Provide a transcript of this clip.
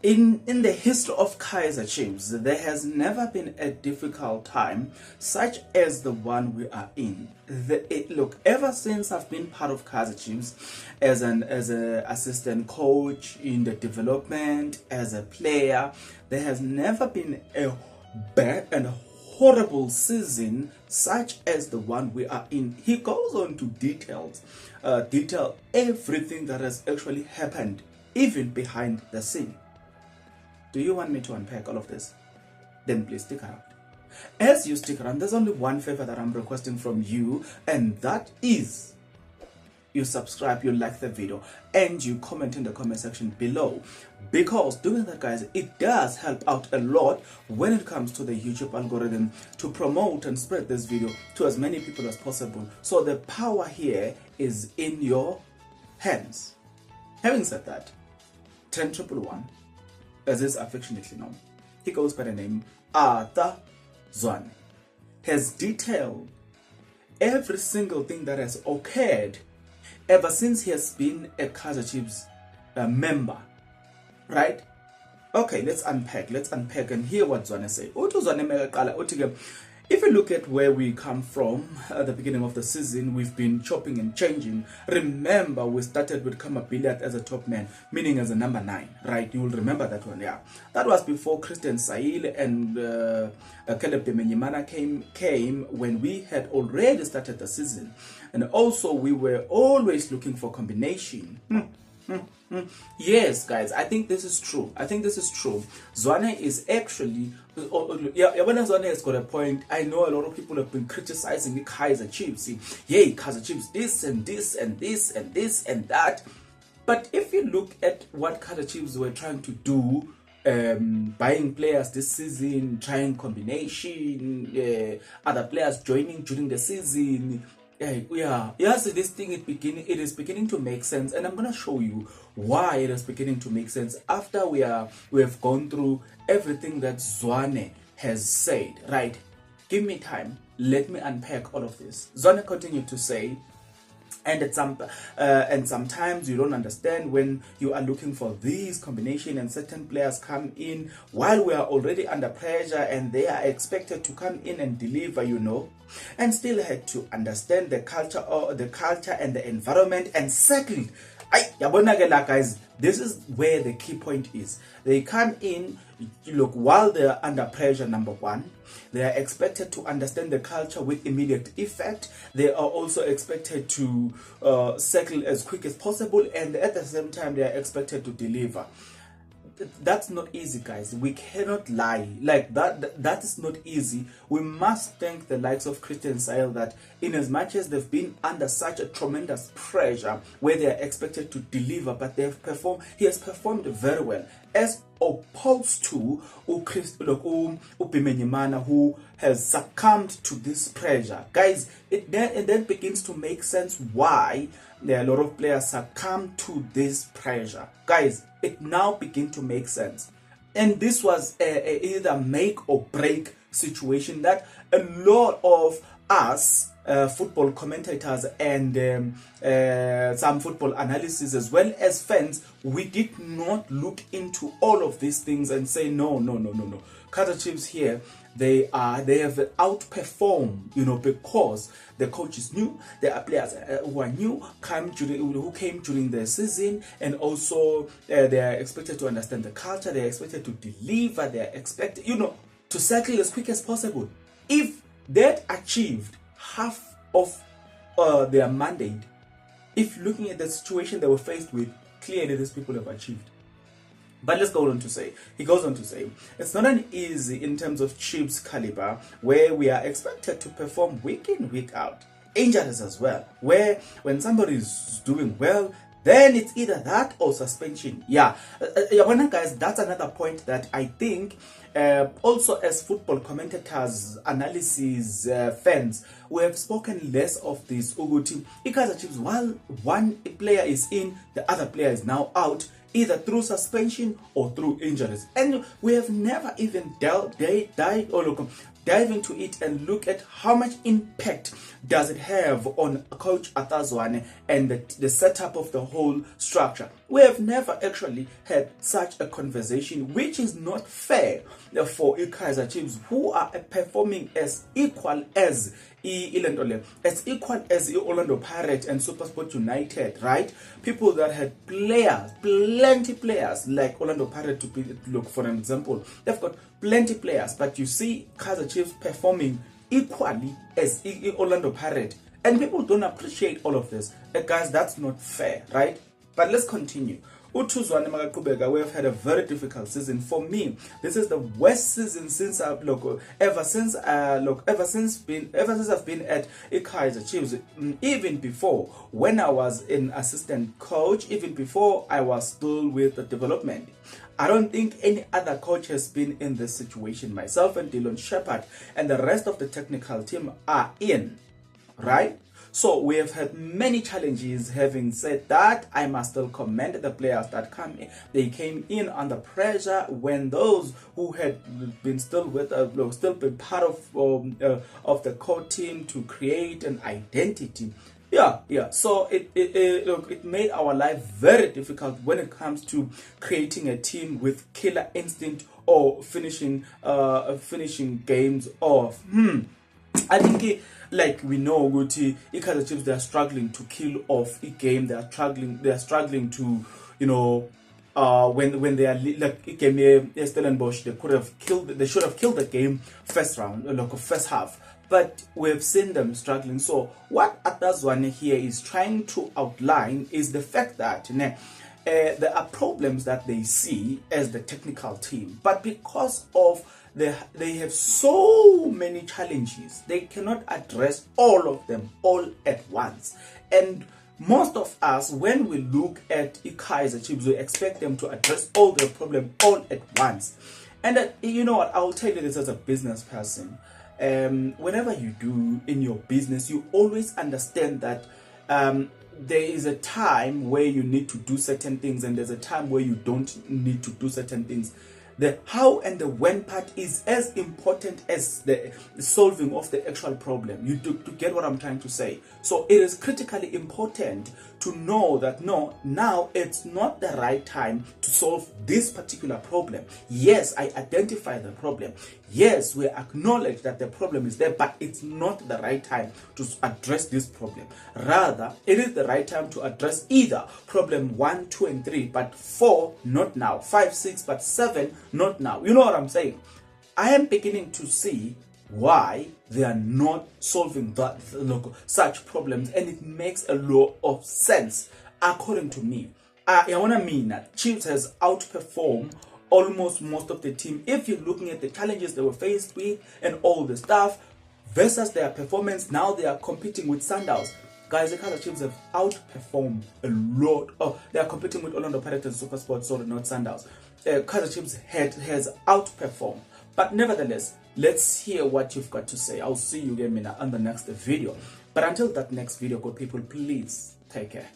In the history of Kaizer Chiefs, there has never been a difficult time such as the one we are in. Look, ever since I've been part of Kaizer Chiefs as an assistant coach in the development, as a player, there has never been a bad and horrible season such as the one we are in. He goes on to detail everything that has actually happened, even behind the scene. Do you want me to unpack all of this? Then please stick around. As you stick around, there's only one favor that I'm requesting from you, and that is you subscribe, you like the video, and you comment in the comment section below. Because doing that, guys, it does help out a lot when it comes to the YouTube algorithm to promote and spread this video to as many people as possible. So the power here is in your hands. Having said that, 10111, as is affectionately known, he goes by the name Arthur Zwane, has detailed every single thing that has occurred ever since he has been a Kaizer Chiefs member, right? Okay, let's unpack and hear what Zwane said. If you look at where we come from at the beginning of the season, we've been chopping and changing. Remember, we started with Kama Billiard as a top man, meaning as a number 9, right? You will remember that one, yeah. That was before Christian Sail and Caleb Demenyimana came when we had already started the season. And also, we were always looking for combination. Yes, guys, I think this is true. Zwane is actually, Zwane has got a point. I know a lot of people have been criticizing the Kaizer Chiefs. Yay, Kaizer Chiefs, this and this and this and this and that. But if you look at what Kaizer Chiefs were trying to do, buying players this season, trying combination, other players joining during the season, yes, this thing it is beginning to make sense, and I'm gonna show you why it is beginning to make sense after we have gone through everything that Zwane has said. Right? Give me time. Let me unpack all of this. Zwane continued to say, and sometimes you don't understand when you are looking for these combination and certain players come in while we are already under pressure and they are expected to come in and deliver, and still had to understand the culture and the environment and settle. Guys, this is where the key point is. They come in, look, while they are under pressure, number one, they are expected to understand the culture with immediate effect. They are also expected to settle as quick as possible, and at the same time, they are expected to deliver. That's not easy, guys. We cannot lie. Like that is not easy. We must thank the likes of Christian Sail that in as much as they've been under such a tremendous pressure where they are expected to deliver, but he has performed very well, as opposed to Demenyimana, who has succumbed to this pressure. Guys, it then begins to make sense why there are a lot of players succumb to this pressure. Guys, it now begins to make sense. And this was either make or break situation that a lot of us football commentators and some football analysis as well as fans, we did not look into all of these things and say no. Kaizer Chiefs here, they have outperformed, because the coach is new. There are players who are new, who came during the season, and also they are expected to understand the culture. They are expected to deliver. They are expected, to settle as quick as possible. If that achieved half of their mandate, if looking at the situation they were faced with, clearly these people have achieved. But let's go on to say, he goes on to say, it's not an easy in terms of Chiefs caliber where we are expected to perform week in, week out. Injuries as well, where when somebody is doing well, then it's either that or suspension. Guys, that's another point that I think also as football commentators, analysis, fans, we have spoken less of this. Uguti, Kaizer Chiefs, while one player is in, the other player is now out, either through suspension or through injuries. And we have never even dive into it and look at how much impact does it have on Coach Arthur Zwane and the setup of the whole structure. We have never actually had such a conversation, which is not fair for Kaizer Chiefs, who are performing as equal as Orlando Pirates and SuperSport United, right? People that had players, plenty players, like Orlando Pirates, look for an example. They've got plenty players, but you see Kaizer Chiefs performing equally as Orlando Pirates. And people don't appreciate all of this. Guys, that's not fair, right? But let's continue. We have had a very difficult season. For me, this is the worst season since I've ever since I've been at Kaizer Chiefs. Even before, when I was an assistant coach, even before I was still with the development. I don't think any other coach has been in this situation. Myself and Dylan Shepard and the rest of the technical team are in, right? So we have had many challenges. Having said that, I must still commend the players that come in. They came in under pressure when those who had been still been part of the core team to create an identity. Yeah. So it made our life very difficult when it comes to creating a team with killer instinct or finishing games off. I think like we know Guti Kaizer Chiefs, they are struggling to kill off a game. They are struggling to, when they are like game Stellenbosch, they should have killed the game first half. But we've seen them struggling. So what Atazwane here is trying to outline is the fact that there are problems that they see as the technical team, but because of they have so many challenges, they cannot address all of them all at once. And most of us, when we look at Kaizer Chiefs, we expect them to address all the problems all at once. And you know what, I'll tell you this as a business person. Whenever you do in your business, you always understand that there is a time where you need to do certain things and there's a time where you don't need to do certain things. The how and the when part is as important as the solving of the actual problem. You do to get what I'm trying to say. So it is critically important to know that no, now it's not the right time to solve this particular problem. Yes, I identify the problem. Yes, we acknowledge that the problem is there, but it's not the right time to address this problem. Rather, it is the right time to address either problem 1, 2, and 3, but 4, not now. 5, 6, but 7, not now. You know what I'm saying? I am beginning to see why they are not solving such problems, and it makes a lot of sense according to me. I want to mean that Chiefs has outperformed almost most of the team. If you're looking at the challenges they were faced with and all the stuff versus their performance, now they are competing with Sundowns. Guys, the Kaizer Chiefs have outperformed a lot. Oh, they are competing with Orlando Pirates and SuperSport, sorry, not Sundowns. Kaizer Chiefs has outperformed. But nevertheless, let's hear what you've got to say. I'll see you again on the next video. But until that next video, good people, please take care.